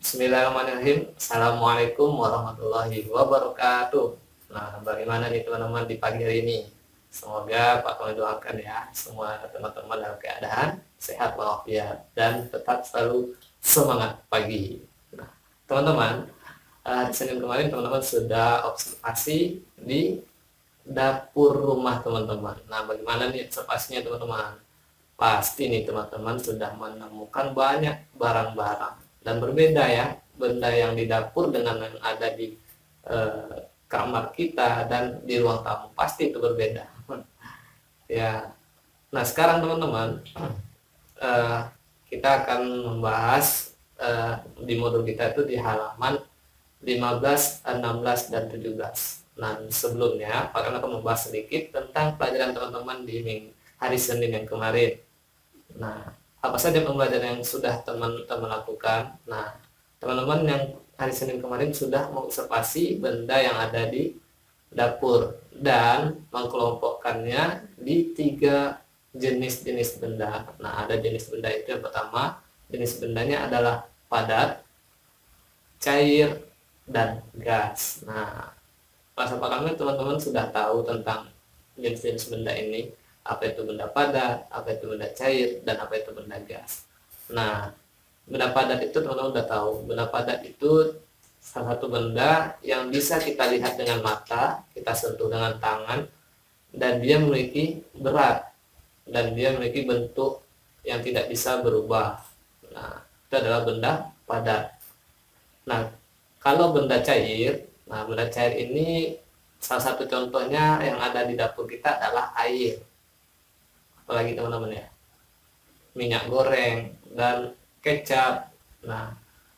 Bismillahirrahmanirrahim. Assalamualaikum warahmatullahi wabarakatuh. Nah, bagaimana nih teman-teman di pagi hari ini? Semoga Pak Kami doakan ya semua teman-teman dalam keadaan sehat walafiat dan tetap selalu semangat pagi. Nah, teman-teman, hari Senin kemarin teman-teman sudah observasi di dapur rumah teman-teman. Nah, bagaimana nih observasinya teman-teman? Pasti nih teman-teman sudah menemukan banyak barang-barang dan berbeda ya, benda yang di dapur dengan yang ada di eh, kamar kita dan di ruang tamu pasti itu berbeda. Ya, nah sekarang teman-teman eh, kita akan membahas di modul kita itu di halaman 15, 16, dan 17. Nah, sebelumnya Pak akan membahas sedikit tentang pelajaran teman-teman di hari Senin yang kemarin. Nah, apa saja pembelajaran yang sudah teman-teman lakukan? Nah, teman-teman yang hari Senin kemarin sudah mengobservasi benda yang ada di dapur dan mengkelompokkannya di 3 jenis-jenis benda. Nah, ada jenis benda itu yang pertama, jenis bendanya adalah padat, cair, dan gas. Nah, masa kami teman-teman sudah tahu tentang jenis-jenis benda ini, apa itu benda padat, apa itu benda cair, dan apa itu benda gas. Nah, benda padat itu teman-teman udah tahu. Benda padat itu salah satu benda yang bisa kita lihat dengan mata, kita sentuh dengan tangan, dan dia memiliki berat, dan dia memiliki bentuk yang tidak bisa berubah. Nah, itu adalah benda padat. Nah, kalau benda cair, nah benda cair ini salah satu contohnya yang ada di dapur kita adalah air. Apalagi teman-teman ya, minyak goreng dan kecap. Nah,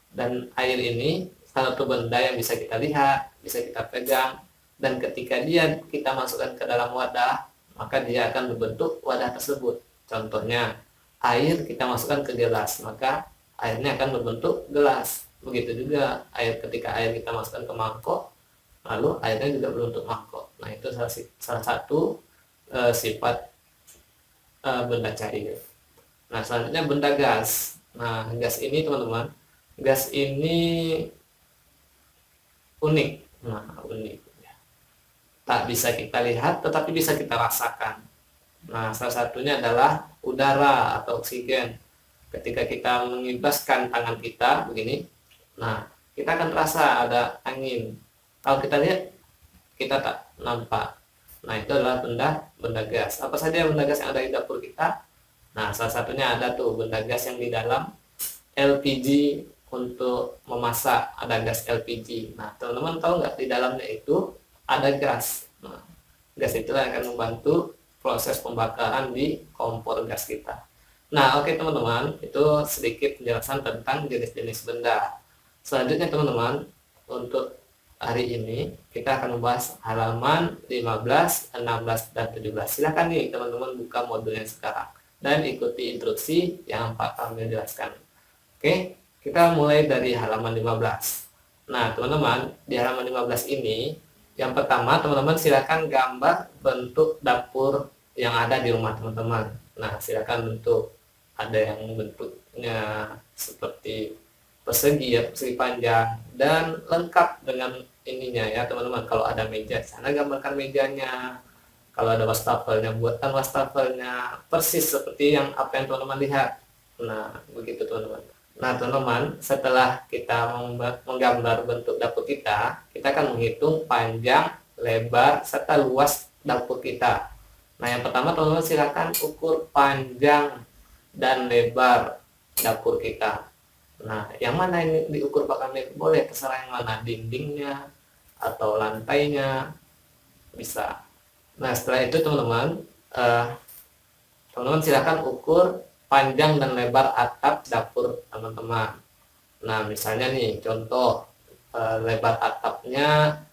dan air ini salah satu benda yang bisa kita lihat, bisa kita pegang, dan ketika kita masukkan ke dalam wadah, maka dia akan berbentuk wadah tersebut. Contohnya, air kita masukkan ke gelas, maka airnya akan berbentuk gelas. Begitu juga ketika air kita masukkan ke mangkok, lalu airnya juga berbentuk mangkok. Nah, itu salah satu sifat benda cair. Nah, selanjutnya benda gas. Nah, gas ini teman-teman, gas ini unik. Nah, unik. Tak bisa kita lihat, tetapi bisa kita rasakan. Nah, salah satunya adalah udara atau oksigen. Ketika kita mengibaskan tangan kita begini, nah kita akan terasa ada angin. Kalau kita lihat, kita tak nampak. Nah, itu adalah benda gas. Apa saja benda gas yang ada di dapur kita? Nah, salah satunya ada tuh benda gas yang di dalam LPG untuk memasak, ada gas LPG. Nah, teman-teman tahu nggak di dalamnya itu ada gas. Nah, gas itulah yang akan membantu proses pembakaran di kompor gas kita. Nah, oke teman-teman, itu sedikit penjelasan tentang jenis-jenis benda. Selanjutnya teman-teman, untuk hari ini kita akan membahas halaman 15, 16, dan 17. Silakan nih teman-teman buka modulnya sekarang dan ikuti instruksi yang Pak Kamil jelaskan. Oke, kita mulai dari halaman 15. Nah, teman-teman, di halaman 15 ini, yang pertama teman-teman silakan gambar bentuk dapur yang ada di rumah teman-teman. Nah, silakan bentuk, ada yang bentuknya seperti persegi ya, persegi panjang dan lengkap dengan ininya ya teman-teman. Kalau ada meja, sana gambarkan mejanya. Kalau ada wastafelnya, buatkan wastafelnya persis seperti apa yang teman-teman lihat. Nah, begitu teman-teman. Nah, teman-teman, setelah kita menggambar bentuk dapur kita akan menghitung panjang, lebar, serta luas dapur kita. Nah, yang pertama teman-teman silakan ukur panjang dan lebar dapur kita. Nah, yang mana ini diukur Pak Kamil? Boleh terserah yang mana, dindingnya atau lantainya, bisa. Nah, setelah itu teman-teman, silakan ukur panjang dan lebar atap dapur teman-teman. Nah, misalnya nih contoh, lebar atapnya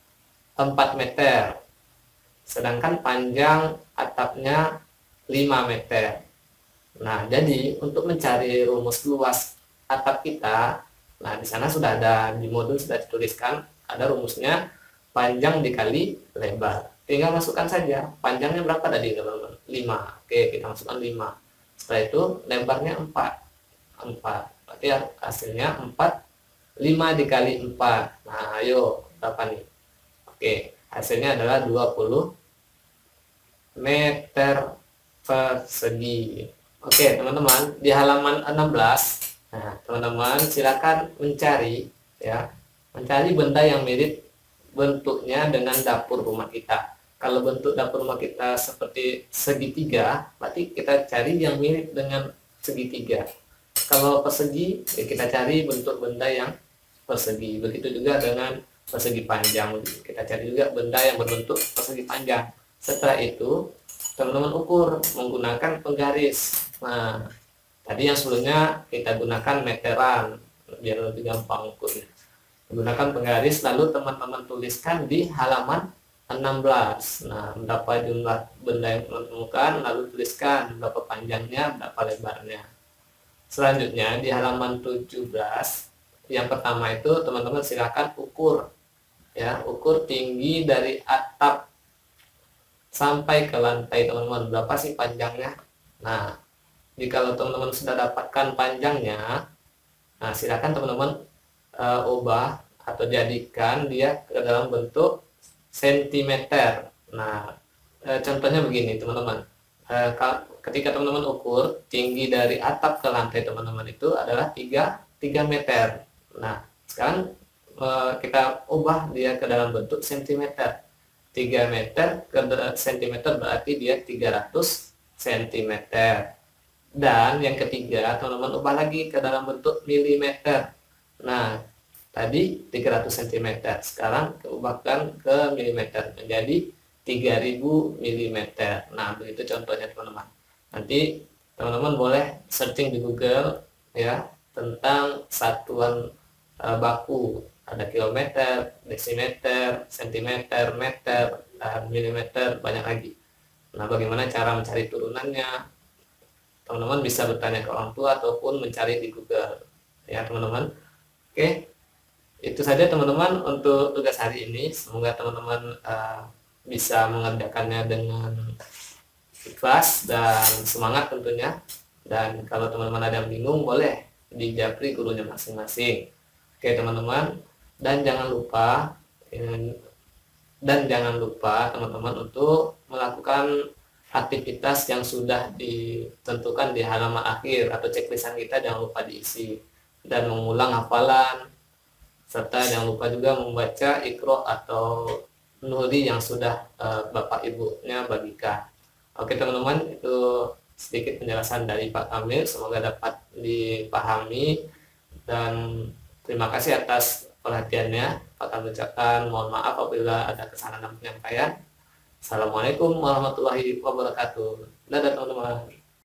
4 meter, sedangkan panjang atapnya 5 meter. Nah, jadi untuk mencari rumus luas atap kita, nah di sana sudah ada, di modul sudah dituliskan ada rumusnya panjang dikali lebar. Tinggal masukkan saja panjangnya berapa tadi teman-teman? 5. Oke, kita masukkan 5. Setelah itu lebarnya 4. Berarti hasilnya 4 5 dikali 4. Nah, ayo berapa nih? Oke, hasilnya adalah 20 meter persegi. Oke, teman-teman, di halaman 16. Nah, teman-teman silakan mencari ya, mencari benda yang mirip bentuknya dengan dapur rumah kita. Kalau bentuk dapur rumah kita seperti segitiga, berarti kita cari yang mirip dengan segitiga. Kalau persegi, ya kita cari bentuk benda yang persegi. Begitu juga dengan persegi panjang, kita cari juga benda yang berbentuk persegi panjang. Setelah itu, teman-teman ukur menggunakan penggaris. Nah, tadi yang sebelumnya kita gunakan meteran, biar lebih gampang ukurnya. Menggunakan penggaris, lalu teman-teman tuliskan di halaman 16. Nah, berapa jumlah benda yang teman temukan, lalu tuliskan berapa panjangnya, berapa lebarnya. Selanjutnya di halaman 17, yang pertama itu teman-teman silakan ukur ya, ukur tinggi dari atap sampai ke lantai teman-teman, berapa sih panjangnya. Nah, jika teman-teman sudah dapatkan panjangnya, nah silakan teman-teman ubah atau jadikan dia ke dalam bentuk sentimeter. Nah, contohnya begini teman-teman, ketika teman-teman ukur tinggi dari atap ke lantai teman-teman itu adalah 3 meter. Nah, sekarang kita ubah dia ke dalam bentuk sentimeter. 3 meter ke sentimeter berarti dia 300 cm. Dan yang ketiga, teman-teman ubah lagi ke dalam bentuk milimeter. Nah, tadi 300 cm, sekarang ubahkan ke milimeter menjadi 3000 mm. Nah, begitu contohnya teman-teman. Nanti teman-teman boleh searching di Google ya tentang satuan baku. Ada kilometer, desimeter, sentimeter, meter, dan milimeter, banyak lagi. Nah, bagaimana cara mencari turunannya? Teman-teman bisa bertanya ke orang tua ataupun mencari di Google ya teman-teman. Oke, itu saja teman-teman untuk tugas hari ini. Semoga teman-teman bisa mengerjakannya dengan ikhlas dan semangat tentunya. Dan kalau teman-teman ada yang bingung, boleh dijapri gurunya masing-masing. Oke teman-teman, dan jangan lupa teman-teman untuk melakukan aktivitas yang sudah ditentukan di halaman akhir atau checklistan kita, jangan lupa diisi dan mengulang hafalan, serta jangan lupa juga membaca Iqra atau Nuri yang sudah Bapak Ibunya bagikan. Oke teman-teman, itu sedikit penjelasan dari Pak Kamil, semoga dapat dipahami dan terima kasih atas perhatiannya. Pak Kamil ucapkan mohon maaf apabila ada kesalahan dalam penyampaian. Assalamualaikum warahmatullahi wabarakatuh. Dadah teman-teman.